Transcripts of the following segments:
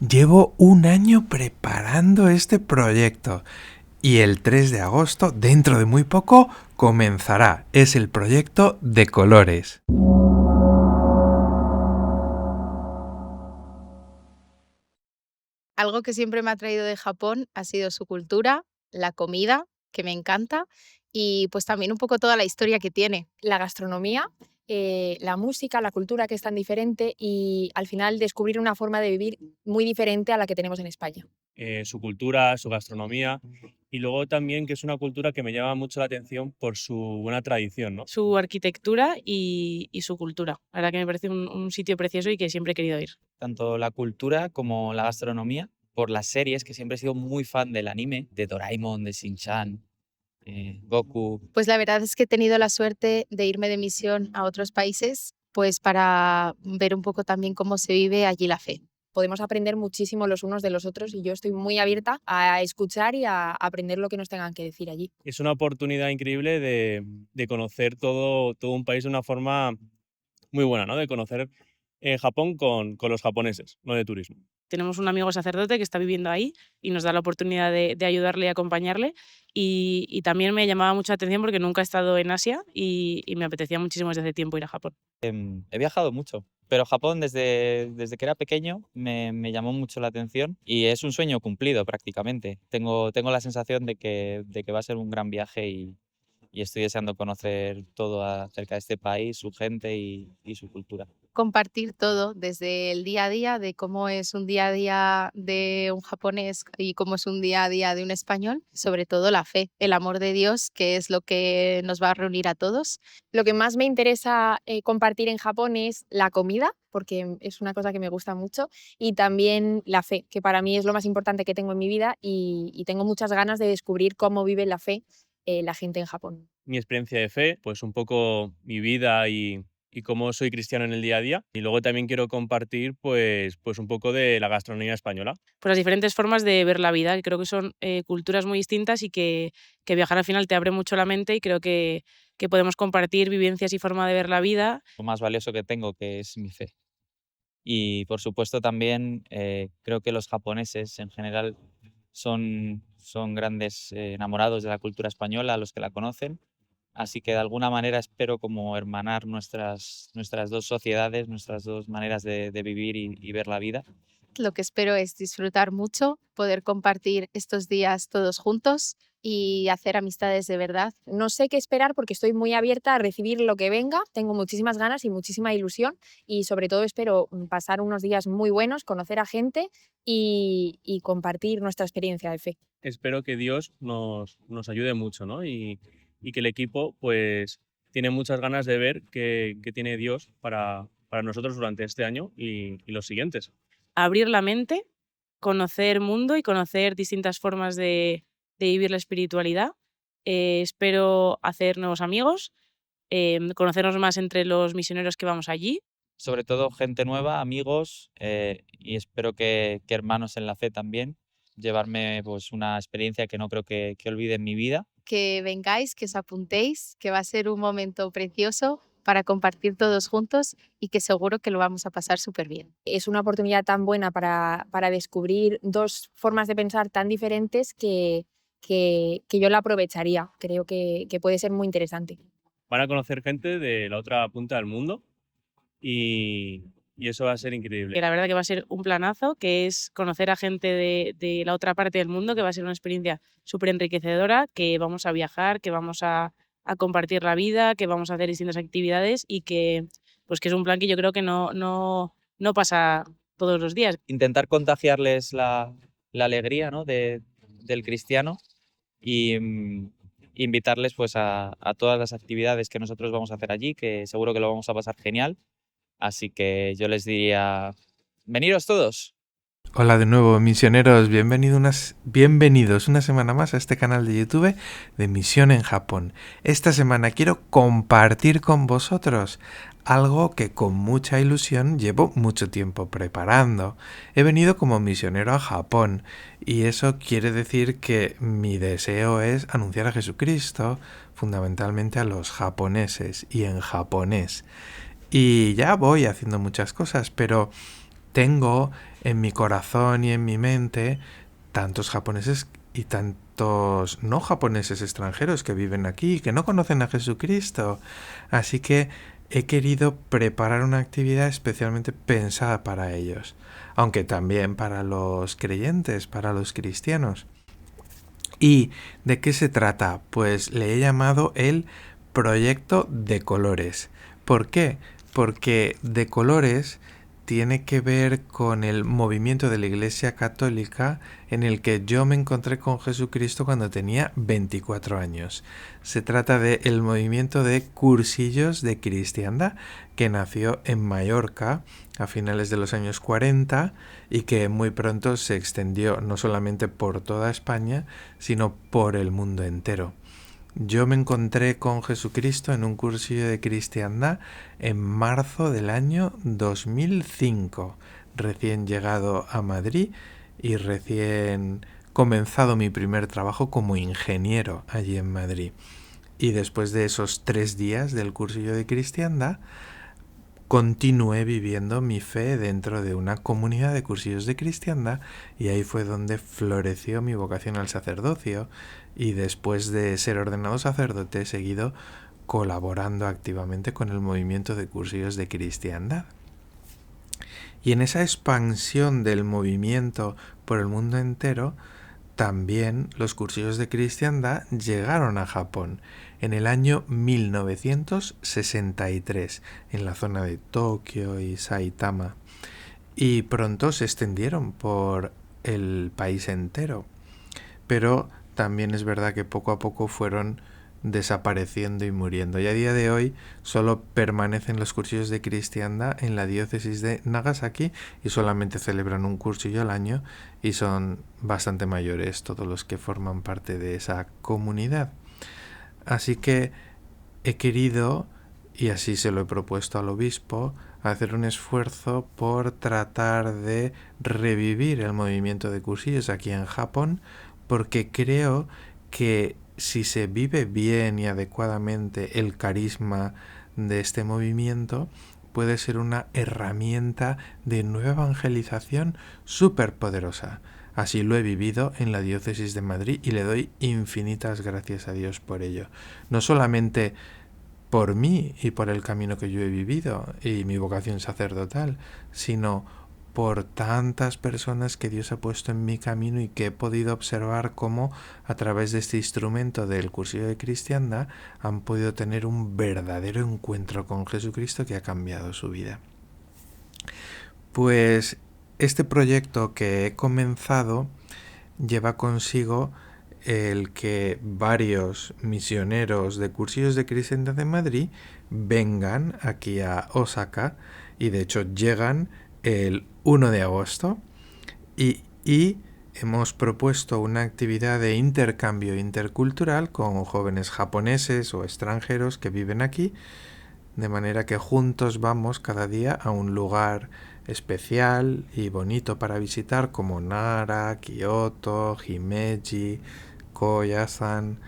Llevo un año preparando este proyecto y el 3 de agosto, dentro de muy poco, comenzará. Es el proyecto de colores. Algo que siempre me ha traído de Japón ha sido su cultura, la comida, que me encanta, y pues también un poco toda la historia que tiene. La gastronomía, la música, la cultura que es tan diferente y al final descubrir una forma de vivir muy diferente a la que tenemos en España. Su cultura, su gastronomía y luego también que es una cultura que me llama mucho la atención por su buena tradición, ¿no? Su arquitectura y su cultura. La verdad que me parece un sitio precioso y que siempre he querido ir. Tanto la cultura como la gastronomía, por las series, que siempre he sido muy fan del anime, de Doraemon, de Shin-chan, Goku. Pues la verdad es que he tenido la suerte de irme de misión a otros países, pues para ver un poco también cómo se vive allí la fe. Podemos aprender muchísimo los unos de los otros y yo estoy muy abierta a escuchar y a aprender lo que nos tengan que decir allí. Es una oportunidad increíble de conocer todo un país de una forma muy buena, ¿no? De conocer Japón con los japoneses, no de turismo. Tenemos un amigo sacerdote que está viviendo ahí y nos da la oportunidad de ayudarle y acompañarle. Y también me llamaba mucho la atención porque nunca he estado en Asia y me apetecía muchísimo desde hace tiempo ir a Japón. He viajado mucho, pero Japón desde que era pequeño me llamó mucho la atención y es un sueño cumplido prácticamente. Tengo la sensación de que va a ser un gran viaje y estoy deseando conocer todo acerca de este país, su gente y su cultura. Compartir todo, desde el día a día, de cómo es un día a día de un japonés y cómo es un día a día de un español, sobre todo la fe, el amor de Dios, que es lo que nos va a reunir a todos. Lo que más me interesa compartir en Japón es la comida, porque es una cosa que me gusta mucho, y también la fe, que para mí es lo más importante que tengo en mi vida y tengo muchas ganas de descubrir cómo vive la fe la gente en Japón. Mi experiencia de fe, pues un poco mi vida y cómo soy cristiano en el día a día. Y luego también quiero compartir pues un poco de la gastronomía española. Por las diferentes formas de ver la vida, que creo que son culturas muy distintas y que viajar al final te abre mucho la mente y creo que podemos compartir vivencias y forma de ver la vida. Lo más valioso que tengo, que es mi fe. Y por supuesto también creo que los japoneses en general son grandes enamorados de la cultura española, los que la conocen. Así que de alguna manera espero como hermanar nuestras dos sociedades, nuestras dos maneras de vivir y ver la vida. Lo que espero es disfrutar mucho, poder compartir estos días todos juntos y hacer amistades de verdad. No sé qué esperar porque estoy muy abierta a recibir lo que venga, tengo muchísimas ganas y muchísima ilusión y sobre todo espero pasar unos días muy buenos, conocer a gente y compartir nuestra experiencia de fe. Espero que Dios nos ayude mucho, ¿no? Y que el equipo pues tiene muchas ganas de ver qué tiene Dios para nosotros durante este año y los siguientes. Abrir la mente, conocer mundo y conocer distintas formas de vivir la espiritualidad. Espero hacer nuevos amigos, conocernos más entre los misioneros que vamos allí. Sobre todo gente nueva, amigos y espero que hermanos en la fe también. Llevarme pues una experiencia que no creo que olvide en mi vida. Que vengáis, que os apuntéis, que va a ser un momento precioso para compartir todos juntos y que seguro que lo vamos a pasar súper bien. Es una oportunidad tan buena para descubrir dos formas de pensar tan diferentes que yo la aprovecharía. Creo que puede ser muy interesante. Van a conocer gente de la otra punta del mundo y eso va a ser increíble. Que la verdad que va a ser un planazo, que es conocer a gente de la otra parte del mundo, que va a ser una experiencia súper enriquecedora, que vamos a viajar, que vamos a compartir la vida, que vamos a hacer distintas actividades y que es un plan que yo creo que no pasa todos los días. Intentar contagiarles la alegría, ¿no? del cristiano y invitarles pues a todas las actividades que nosotros vamos a hacer allí, que seguro que lo vamos a pasar genial. Así que yo les diría, veniros todos. Hola de nuevo, misioneros, bienvenidos una semana más a este canal de YouTube de Misión en Japón. Esta semana quiero compartir con vosotros algo que con mucha ilusión llevo mucho tiempo preparando. He venido como misionero a Japón y eso quiere decir que mi deseo es anunciar a Jesucristo, fundamentalmente a los japoneses y en japonés. Y ya voy haciendo muchas cosas, pero tengo en mi corazón y en mi mente tantos japoneses y tantos no japoneses extranjeros que viven aquí y que no conocen a Jesucristo. Así que he querido preparar una actividad especialmente pensada para ellos, aunque también para los creyentes, para los cristianos. ¿Y de qué se trata? Pues le he llamado el proyecto de colores. ¿Por qué? Porque de colores tiene que ver con el movimiento de la Iglesia Católica en el que yo me encontré con Jesucristo cuando tenía 24 años. Se trata del movimiento de cursillos de cristiandad que nació en Mallorca a finales de los años 40 y que muy pronto se extendió no solamente por toda España, sino por el mundo entero. Yo me encontré con Jesucristo en un cursillo de cristiandad en marzo del año 2005, recién llegado a Madrid y recién comenzado mi primer trabajo como ingeniero allí en Madrid. Y después de esos 3 días del cursillo de cristiandad, continué viviendo mi fe dentro de una comunidad de cursillos de cristiandad y ahí fue donde floreció mi vocación al sacerdocio y después de ser ordenado sacerdote he seguido colaborando activamente con el movimiento de cursillos de cristiandad. Y en esa expansión del movimiento por el mundo entero, también los cursillos de cristiandad llegaron a Japón en el año 1963, en la zona de Tokio y Saitama, y pronto se extendieron por el país entero. Pero también es verdad que poco a poco fueron desapareciendo y muriendo. Y a día de hoy solo permanecen los cursillos de cristiandad en la diócesis de Nagasaki y solamente celebran un cursillo al año y son bastante mayores todos los que forman parte de esa comunidad. Así que he querido, y así se lo he propuesto al obispo, hacer un esfuerzo por tratar de revivir el movimiento de cursillos aquí en Japón, porque creo que si se vive bien y adecuadamente el carisma de este movimiento, puede ser una herramienta de nueva evangelización súper poderosa. Así lo he vivido en la diócesis de Madrid y le doy infinitas gracias a Dios por ello. No solamente por mí y por el camino que yo he vivido y mi vocación sacerdotal, sino por tantas personas que Dios ha puesto en mi camino y que he podido observar cómo a través de este instrumento del cursillo de cristiandad han podido tener un verdadero encuentro con Jesucristo que ha cambiado su vida. Pues este proyecto que he comenzado lleva consigo el que varios misioneros de cursillos de cristiandad de Madrid vengan aquí a Osaka y de hecho llegan el 1 de agosto y hemos propuesto una actividad de intercambio intercultural con jóvenes japoneses o extranjeros que viven aquí, de manera que juntos vamos cada día a un lugar especial y bonito para visitar como Nara, Kioto, Himeji, Koyasan,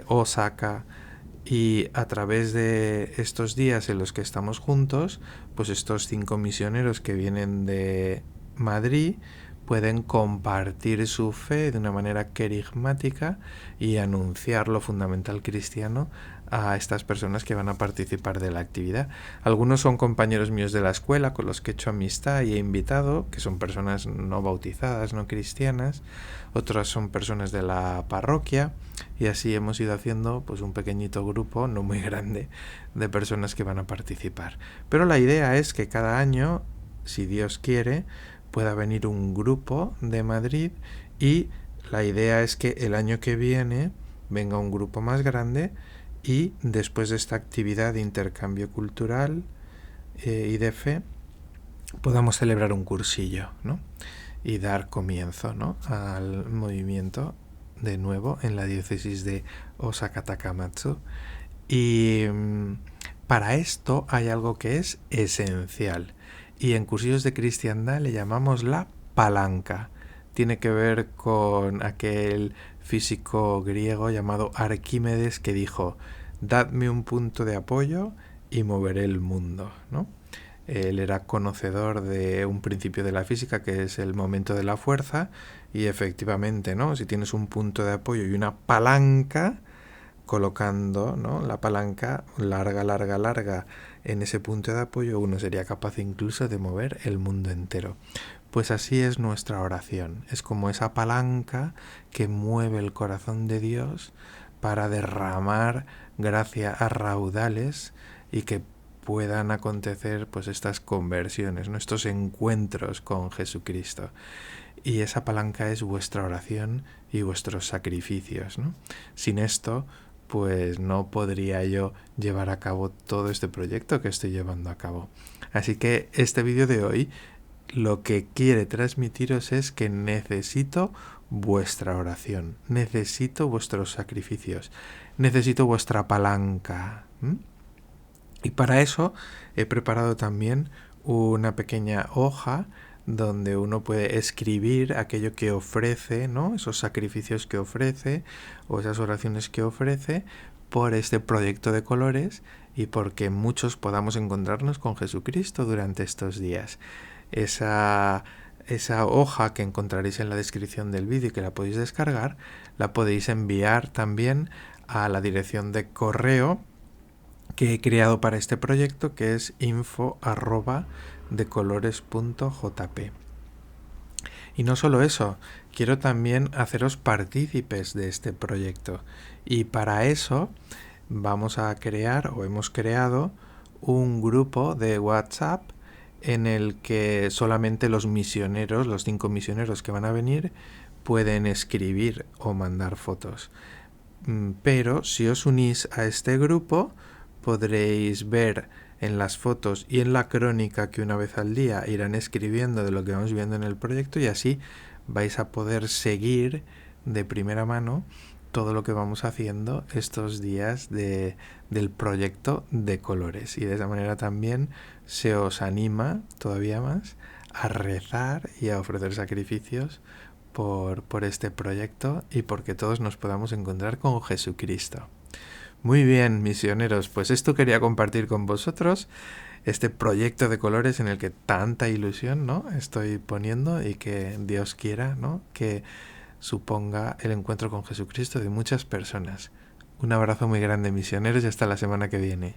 Osaka. Y a través de estos días en los que estamos juntos, pues estos 5 misioneros que vienen de Madrid pueden compartir su fe de una manera querigmática y anunciar lo fundamental cristiano a estas personas que van a participar de la actividad. Algunos son compañeros míos de la escuela con los que he hecho amistad y he invitado, que son personas no bautizadas, no cristianas. Otras son personas de la parroquia y así hemos ido haciendo pues un pequeñito grupo, no muy grande, de personas que van a participar. Pero la idea es que cada año, si Dios quiere, pueda venir un grupo de Madrid y la idea es que el año que viene venga un grupo más grande y después de esta actividad de intercambio cultural y de fe podamos celebrar un cursillo, ¿no? Y dar comienzo, ¿no?, al movimiento de nuevo en la diócesis de Osaka Takamatsu. Y para esto hay algo que es esencial y en cursillos de cristiandad le llamamos la palanca. Tiene que ver con aquel físico griego llamado Arquímedes que dijo: dadme un punto de apoyo y moveré el mundo, ¿no? Él era conocedor de un principio de la física que es el momento de la fuerza y efectivamente, ¿no? Si tienes un punto de apoyo y una palanca, colocando, ¿no?, la palanca larga en ese punto de apoyo, uno sería capaz incluso de mover el mundo entero. Pues así es nuestra oración. Es como esa palanca que mueve el corazón de Dios para derramar gracia a raudales y que puedan acontecer pues estas conversiones, ¿no?, estos encuentros con Jesucristo. Y esa palanca es vuestra oración y vuestros sacrificios, ¿no? Sin esto, pues no podría yo llevar a cabo todo este proyecto que estoy llevando a cabo. Así que este vídeo de hoy lo que quiere transmitiros es que necesito vuestra oración, necesito vuestros sacrificios, necesito vuestra palanca. Y para eso he preparado también una pequeña hoja donde uno puede escribir aquello que ofrece, ¿no?, esos sacrificios que ofrece o esas oraciones que ofrece por este proyecto de colores y porque muchos podamos encontrarnos con Jesucristo durante estos días. Esa hoja que encontraréis en la descripción del vídeo y que la podéis descargar, la podéis enviar también a la dirección de correo que he creado para este proyecto, que es info@decolores.jp. Y no solo eso, quiero también haceros partícipes de este proyecto. Y para eso vamos a crear, o hemos creado, un grupo de WhatsApp en el que solamente los misioneros, los 5 misioneros que van a venir, pueden escribir o mandar fotos. Pero si os unís a este grupo, podréis ver en las fotos y en la crónica que una vez al día irán escribiendo de lo que vamos viendo en el proyecto, y así vais a poder seguir de primera mano todo lo que vamos haciendo estos días del proyecto de colores. Y de esa manera también se os anima todavía más a rezar y a ofrecer sacrificios por este proyecto y porque todos nos podamos encontrar con Jesucristo. Muy bien, misioneros, pues esto quería compartir con vosotros, este proyecto de colores en el que tanta ilusión, ¿no?, estoy poniendo, y que Dios quiera, ¿no?, que suponga el encuentro con Jesucristo de muchas personas. Un abrazo muy grande, misioneros, y hasta la semana que viene.